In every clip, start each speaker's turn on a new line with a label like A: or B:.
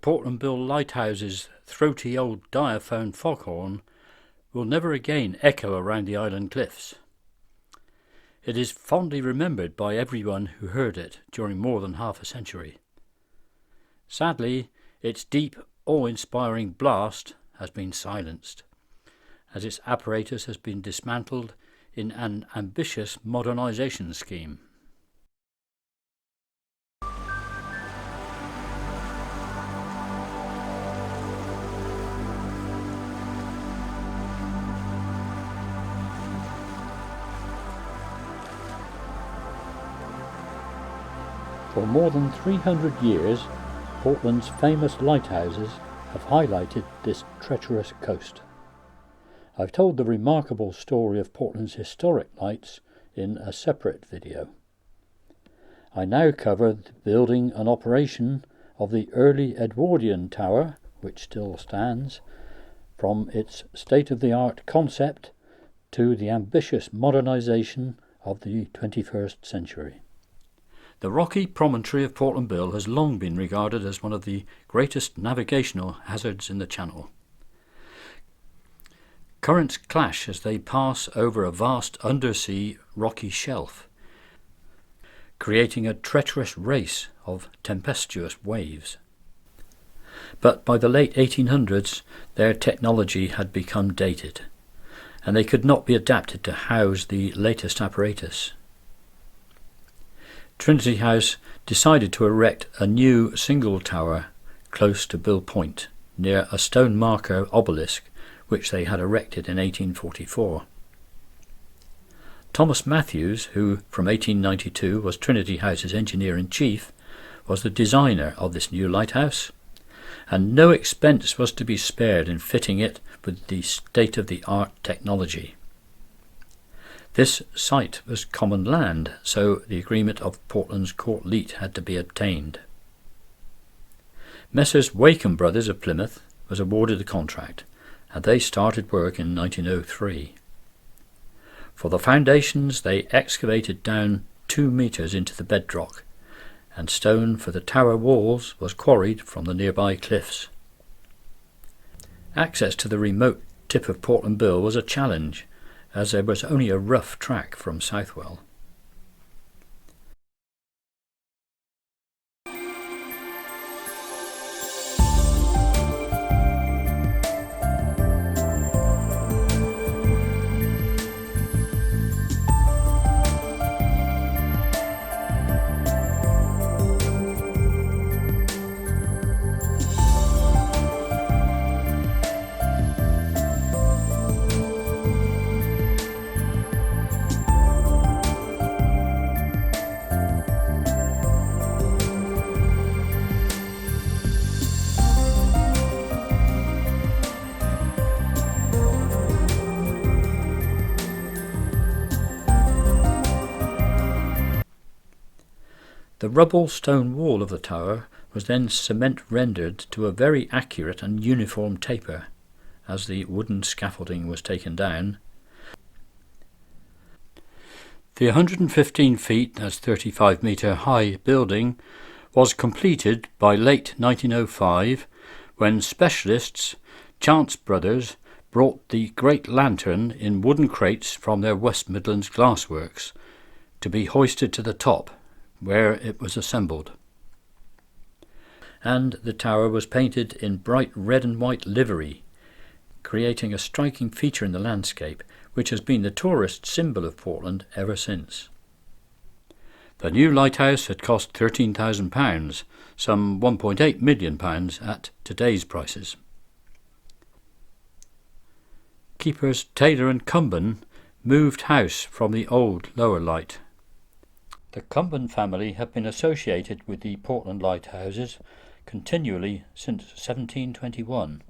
A: Portland Bill LIGHTHOUSE's throaty old diaphone foghorn will never again echo around the island cliffs. It is fondly remembered by everyone who heard it during more than half a century. Sadly, its deep, awe-inspiring blast has been silenced, as its apparatus has been dismantled in an ambitious modernisation scheme. For more than 300 years, Portland's famous lighthouses have highlighted this treacherous coast. I've told the remarkable story of Portland's historic lights in a separate video. I now cover the building and operation of the early Edwardian tower, which still stands, from its state-of-the-art concept to the ambitious modernisation of the 21st century. The rocky promontory of Portland Bill has long been regarded as one of the greatest navigational hazards in the Channel. Currents clash as they pass over a vast undersea rocky shelf, creating a treacherous race of tempestuous waves. But by the late 1800s, their technology had become dated, and they could not be adapted to house the latest apparatus. Trinity House decided to erect a new single tower close to Bill Point, near a stone marker obelisk which they had erected in 1844. Thomas Matthews, who from 1892 was Trinity House's engineer-in-chief, was the designer of this new lighthouse, and no expense was to be spared in fitting it with the state-of-the-art technology. This site was common land, so the agreement of Portland's Court Leet had to be obtained. Messrs. Wakeham Brothers of Plymouth was awarded the contract, and they started work in 1903. For the foundations, they excavated down 2 metres into the bedrock, and stone for the tower walls was quarried from the nearby cliffs. Access to the remote tip of Portland Bill was a challenge, as there was only a rough track from Southwell. The rubble stone wall of the tower was then cement rendered to a very accurate and uniform taper, as the wooden scaffolding was taken down. The 115 feet, that's 35 metre high building was completed by late 1905 when specialists, Chance Brothers, brought the great lantern in wooden crates from their West Midlands glassworks to be hoisted to the top, where it was assembled. And the tower was painted in bright red and white livery, creating a striking feature in the landscape which has been the tourist symbol of Portland ever since. The new lighthouse had cost £13,000, some £1.8 million at today's prices. Keepers Taylor and Cumben moved house from the old lower light. The Cumben family have been associated with the Portland lighthouses continually since 1721.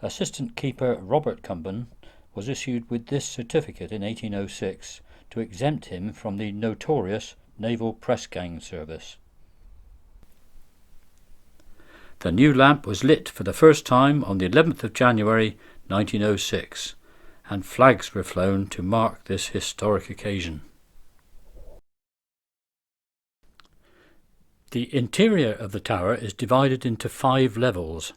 A: Assistant Keeper Robert Cumben was issued with this certificate in 1806 to exempt him from the notorious naval press gang service. The new lamp was lit for the first time on the 11th of January 1906, and flags were flown to mark this historic occasion. The interior of the tower is divided into 5 levels,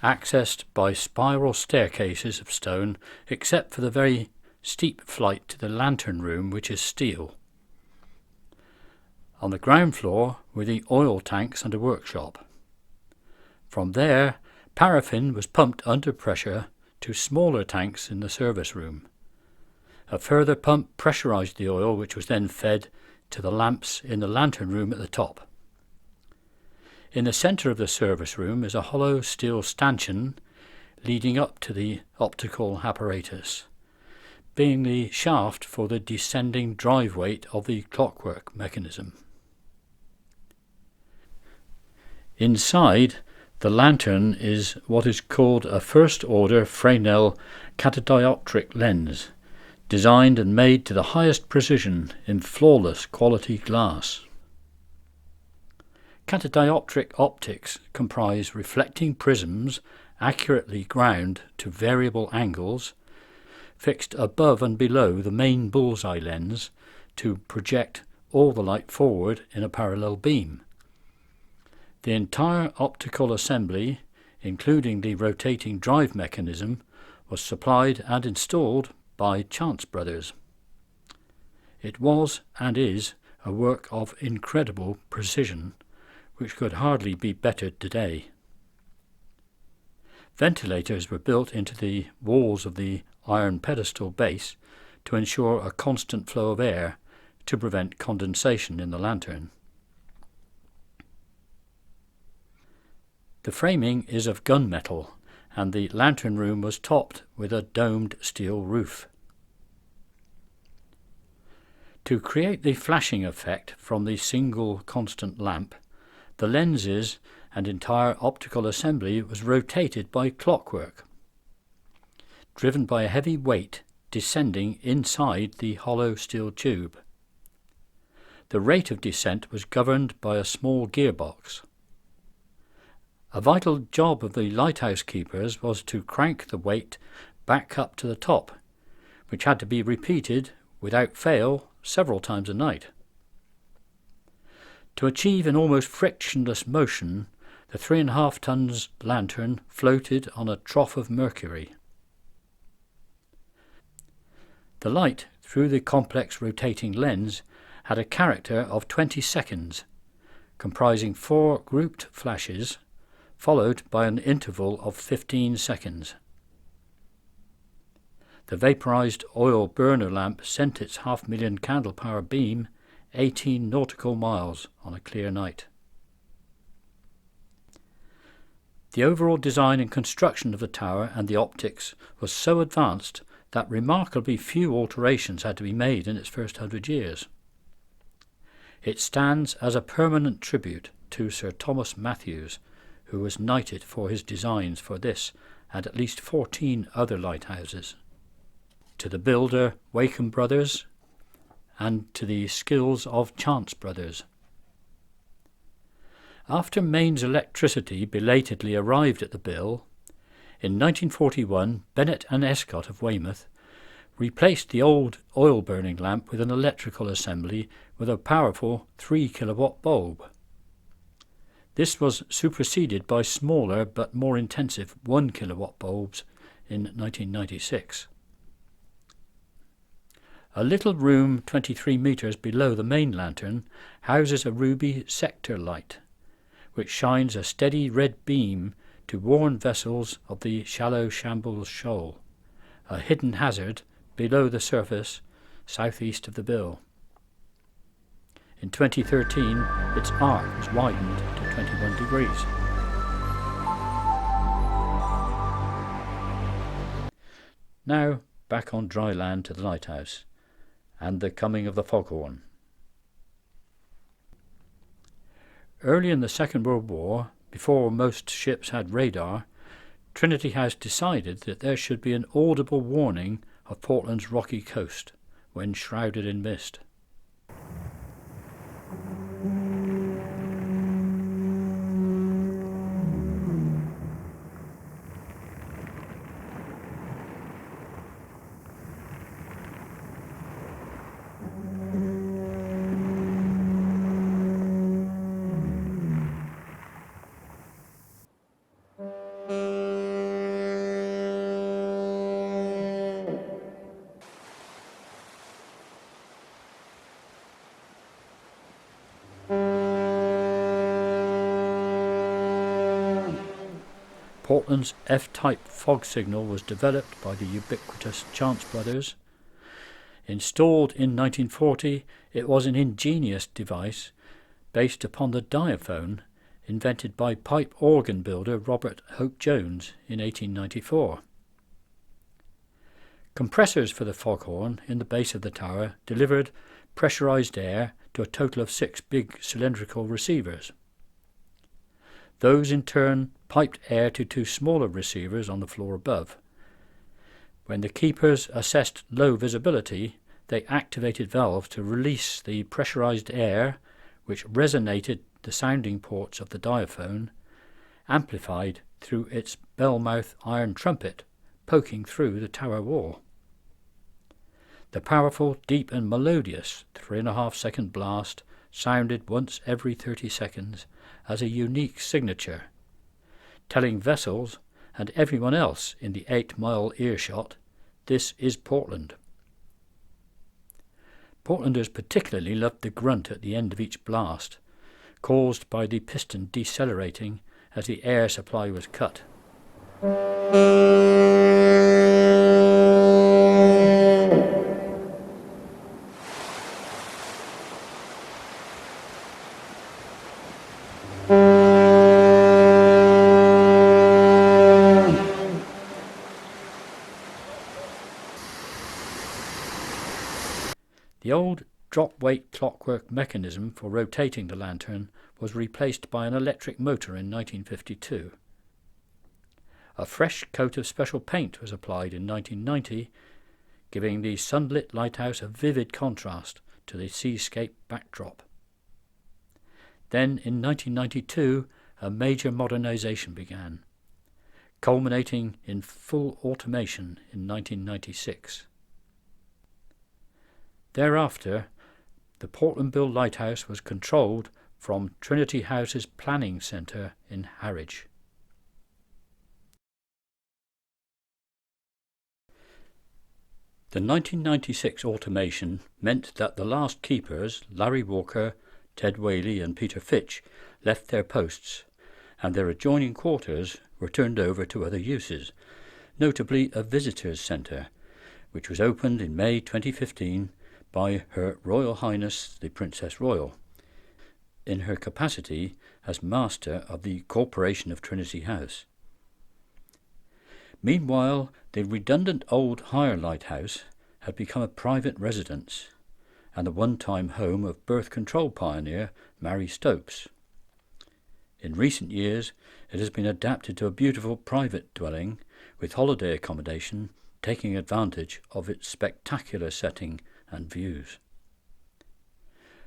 A: accessed by spiral staircases of stone, except for the very steep flight to the lantern room, which is steel. On the ground floor were the oil tanks and a workshop. From there, paraffin was pumped under pressure to smaller tanks in the service room. A further pump pressurized the oil, which was then fed to the lamps in the lantern room at the top. In the centre of the service room is a hollow steel stanchion leading up to the optical apparatus, being the shaft for the descending drive weight of the clockwork mechanism. Inside the lantern is what is called a first-order Fresnel catadioptric lens, designed and made to the highest precision in flawless quality glass. Catadioptric optics comprise reflecting prisms accurately ground to variable angles, fixed above and below the main bullseye lens to project all the light forward in a parallel beam. The entire optical assembly, including the rotating drive mechanism, was supplied and installed by Chance Brothers. It was and is a work of incredible precision, which could hardly be bettered today. Ventilators were built into the walls of the iron pedestal base to ensure a constant flow of air to prevent condensation in the lantern. The framing is of gunmetal, and the lantern room was topped with a domed steel roof. To create the flashing effect from the single constant lamp, the lenses and entire optical assembly was rotated by clockwork, driven by a heavy weight descending inside the hollow steel tube. The rate of descent was governed by a small gearbox. A vital job of the lighthouse keepers was to crank the weight back up to the top, which had to be repeated without fail several times a night. To achieve an almost frictionless motion, the 3.5 tons lantern floated on a trough of mercury. The light through the complex rotating lens had a character of 20 seconds, comprising 4 grouped flashes, followed by an interval of 15 seconds. The vaporized oil burner lamp sent its 500,000 candle power beam 18 nautical miles on a clear night. The overall design and construction of the tower and the optics was so advanced that remarkably few alterations had to be made in its first 100 years. It stands as a permanent tribute to Sir Thomas Matthews, who was knighted for his designs for this and at least 14 other lighthouses, to the builder Wakeham Brothers, and to the skills of Chance Brothers. After Maine's electricity belatedly arrived at the Bill, in 1941 Bennett and Escott of Weymouth replaced the old oil-burning lamp with an electrical assembly with a powerful 3 kilowatt bulb. This was superseded by smaller but more intensive 1 kilowatt bulbs in 1996. A little room 23 metres below the main lantern houses a ruby sector light, which shines a steady red beam to warn vessels of the shallow Shambles Shoal, a hidden hazard below the surface southeast of the Bill. In 2013, its arc was widened to 21 degrees. Now back on dry land to the lighthouse and the coming of the foghorn. Early in the Second World War, before most ships had radar, Trinity House decided that there should be an audible warning of Portland's rocky coast when shrouded in mist. Portland's F-type fog signal was developed by the ubiquitous Chance brothers. Installed in 1940, it was an ingenious device based upon the diaphone invented by pipe organ builder Robert Hope Jones in 1894. Compressors for the foghorn in the base of the tower delivered pressurized air to a total of 6 big cylindrical receivers. Those in turn piped air to 2 smaller receivers on the floor above. When the keepers assessed low visibility, they activated valves to release the pressurized air, which resonated the sounding ports of the diaphone, amplified through its bell-mouth iron trumpet poking through the tower wall. The powerful, deep and melodious 3.5-second blast sounded once every 30 seconds as a unique signature, telling vessels and everyone else in the 8-mile earshot, this is Portland. Portlanders particularly loved the grunt at the end of each blast, caused by the piston decelerating as the air supply was cut. The old drop-weight clockwork mechanism for rotating the lantern was replaced by an electric motor in 1952. A fresh coat of special paint was applied in 1990, giving the sunlit lighthouse a vivid contrast to the seascape backdrop. Then in 1992 a major modernization began, culminating in full automation in 1996. Thereafter, the Portland Bill Lighthouse was controlled from Trinity House's planning centre in Harwich. The 1996 automation meant that the last keepers, Larry Walker, Ted Whaley and Peter Fitch, left their posts, and their adjoining quarters were turned over to other uses, notably a visitors' centre, which was opened in May 2015 by Her Royal Highness the Princess Royal, in her capacity as Master of the Corporation of Trinity House. Meanwhile, the redundant old hire lighthouse had become a private residence and the one-time home of birth control pioneer Mary Stopes. In recent years, it has been adapted to a beautiful private dwelling with holiday accommodation, taking advantage of its spectacular setting and views.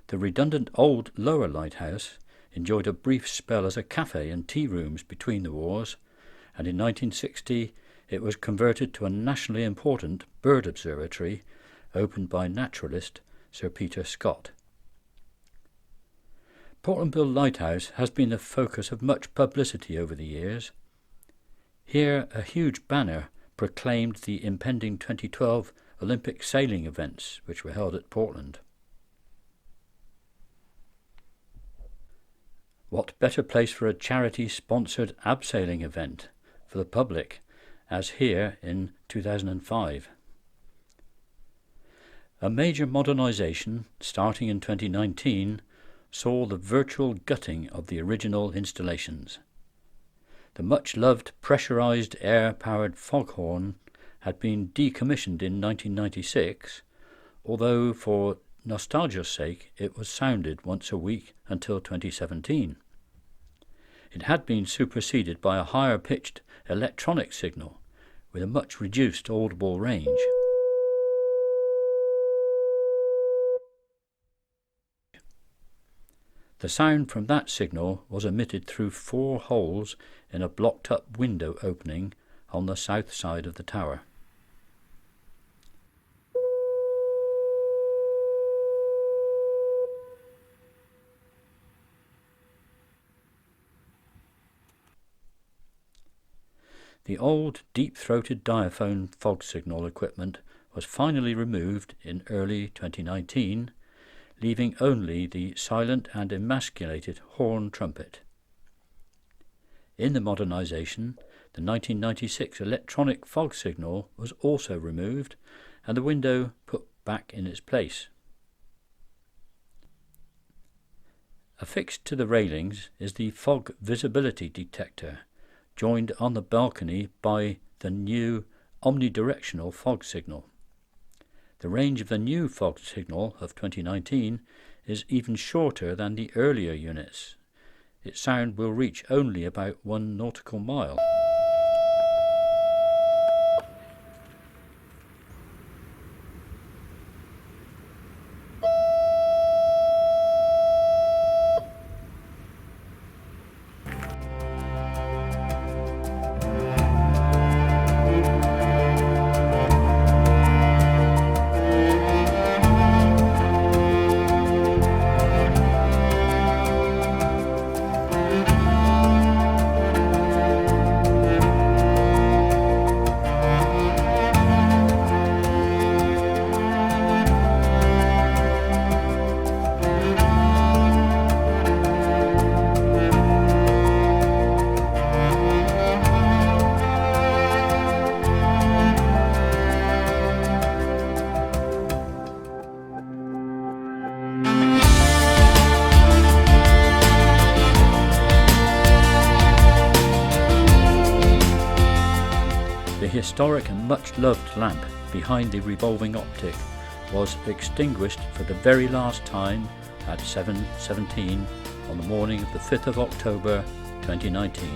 A: The redundant old lower lighthouse enjoyed a brief spell as a cafe and tea rooms between the wars, and in 1960 it was converted to a nationally important bird observatory opened by naturalist Sir Peter Scott. Portland Bill Lighthouse has been the focus of much publicity over the years. Here a huge banner proclaimed the impending 2012 Olympic sailing events which were held at Portland. What better place for a charity-sponsored abseiling event for the public as here in 2005. A major modernisation starting in 2019 saw the virtual gutting of the original installations. The much-loved pressurised air-powered foghorn had been decommissioned in 1996, although for nostalgia's sake it was sounded once a week until 2017. It had been superseded by a higher-pitched electronic signal with a much reduced audible range. The sound from that signal was emitted through 4 holes in a blocked-up window opening on the south side of the tower. The old deep-throated diaphone fog signal equipment was finally removed in early 2019, leaving only the silent and emasculated horn trumpet. In the modernisation, The 1996 electronic fog signal was also removed and the window put back in its place. Affixed to the railings is the fog visibility detector, joined on the balcony by the new omnidirectional fog signal. The range of the new fog signal of 2019 is even shorter than the earlier units. Its sound will reach only about 1 nautical mile. The historic and much-loved lamp behind the revolving optic was extinguished for the very last time at 7:17 on the morning of the 5th of October 2019.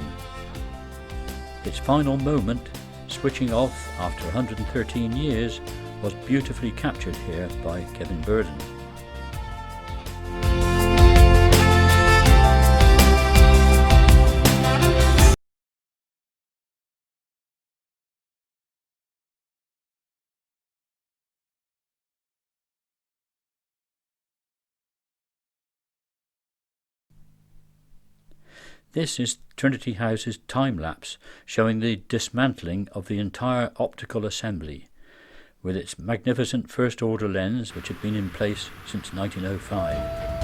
A: Its final moment, switching off after 113 years, was beautifully captured here by Kevin Burden. This is Trinity House's time-lapse showing the dismantling of the entire optical assembly, with its magnificent first-order lens which had been in place since 1905.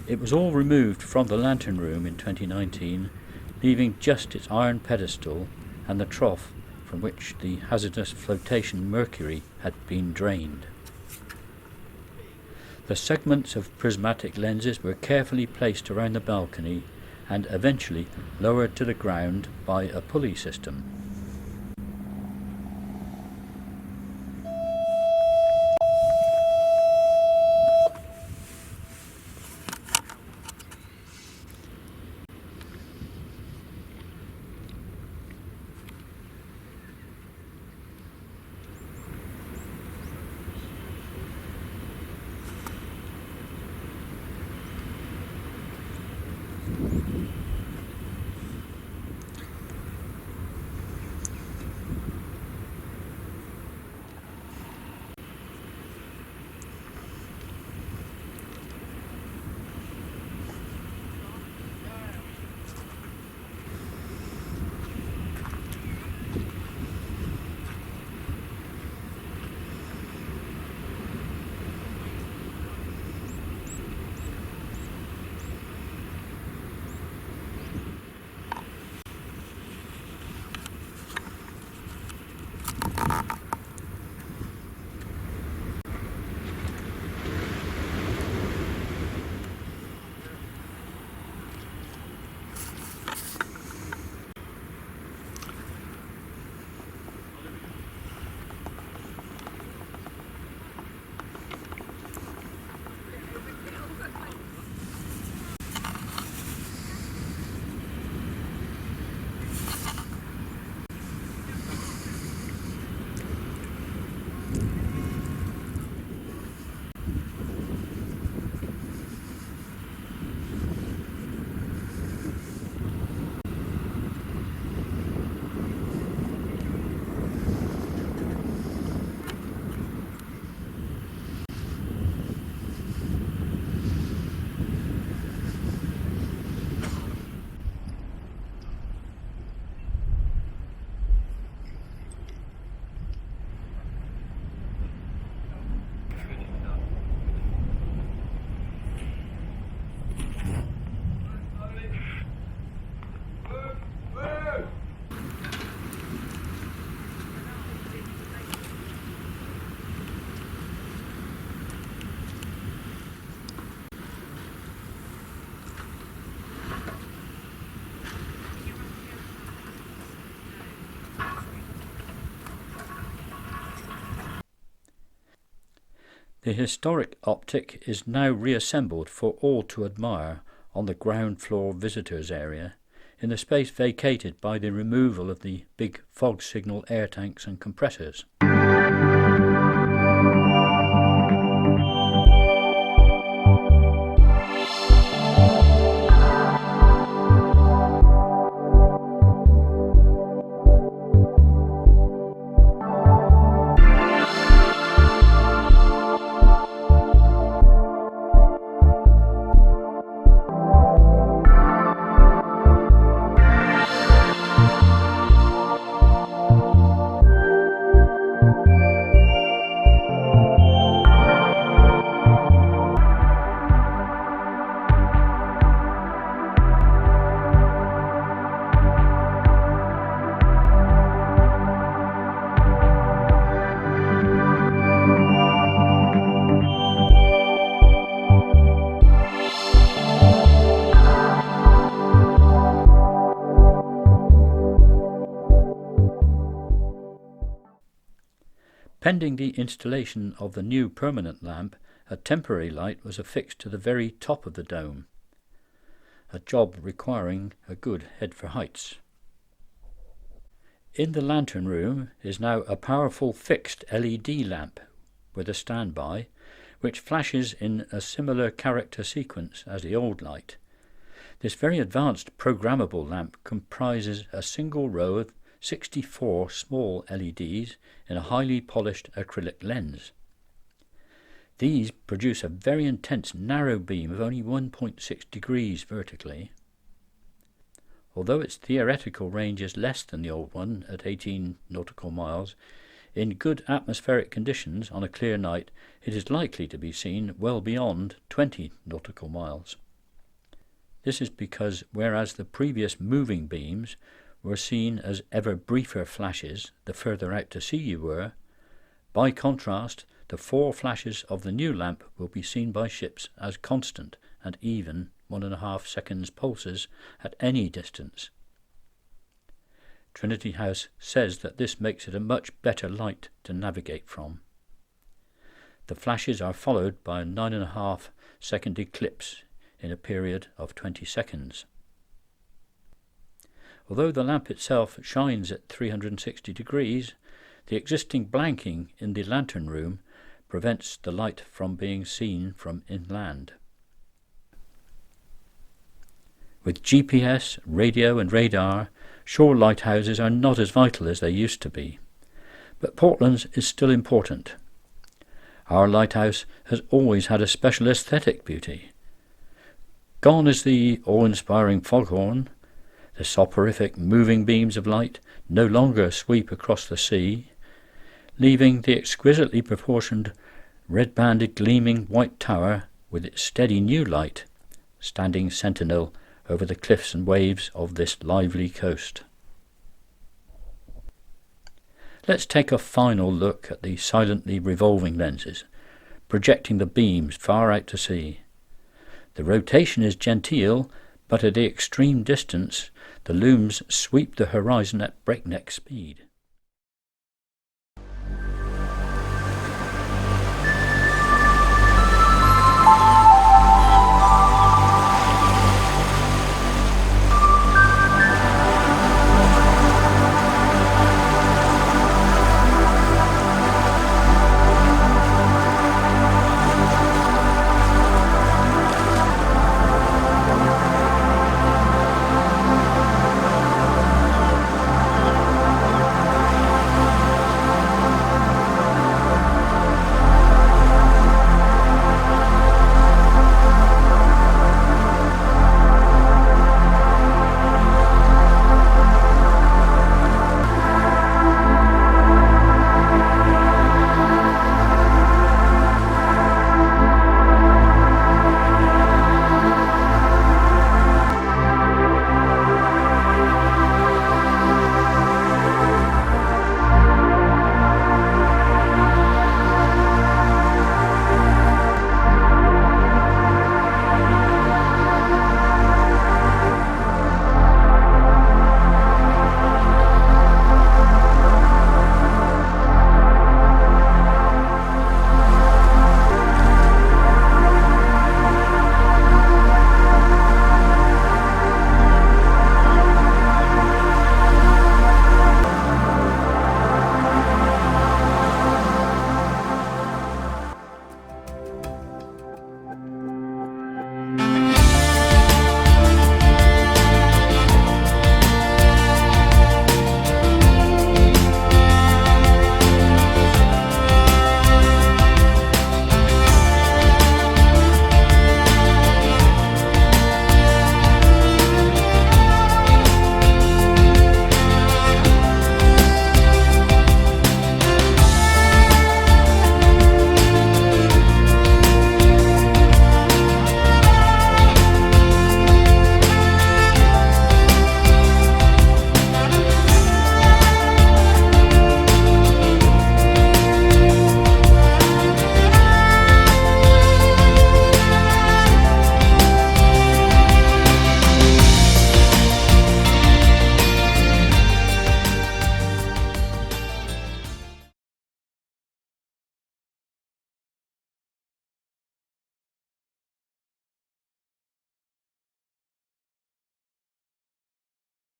A: It was all removed from the lantern room in 2019, leaving just its iron pedestal and the trough from which the hazardous flotation mercury had been drained. The segments of prismatic lenses were carefully placed around the balcony and eventually lowered to the ground by a pulley system. The historic optic is now reassembled for all to admire on the ground floor visitors area, in the space vacated by the removal of the big fog signal air tanks and compressors. Pending the installation of the new permanent lamp, a temporary light was affixed to the very top of the dome, a job requiring a good head for heights. In the lantern room is now a powerful fixed LED lamp with a standby, which flashes in a similar character sequence as the old light. This very advanced programmable lamp comprises a single row of 64 small LEDs in a highly polished acrylic lens. These produce a very intense narrow beam of only 1.6 degrees vertically. Although its theoretical range is less than the old one at 18 nautical miles, in good atmospheric conditions on a clear night it is likely to be seen well beyond 20 nautical miles. This is because whereas the previous moving beams were seen as ever briefer flashes the further out to sea you were, by contrast the 4 flashes of the new lamp will be seen by ships as constant and even 1.5 seconds pulses at any distance. Trinity House says that this makes it a much better light to navigate from. The flashes are followed by a 9.5 second eclipse in a period of 20 seconds. Although the lamp itself shines at 360 degrees, the existing blanking in the lantern room prevents the light from being seen from inland. With GPS, radio and radar, shore lighthouses are not as vital as they used to be, but Portland's is still important. Our lighthouse has always had a special aesthetic beauty. Gone is the awe-inspiring foghorn. The soporific moving beams of light no longer sweep across the sea, leaving the exquisitely proportioned red-banded gleaming white tower with its steady new light standing sentinel over the cliffs and waves of this lively coast. Let's take a final look at the silently revolving lenses, projecting the beams far out to sea. The rotation is genteel, but at the extreme distance the looms sweep the horizon at breakneck speed.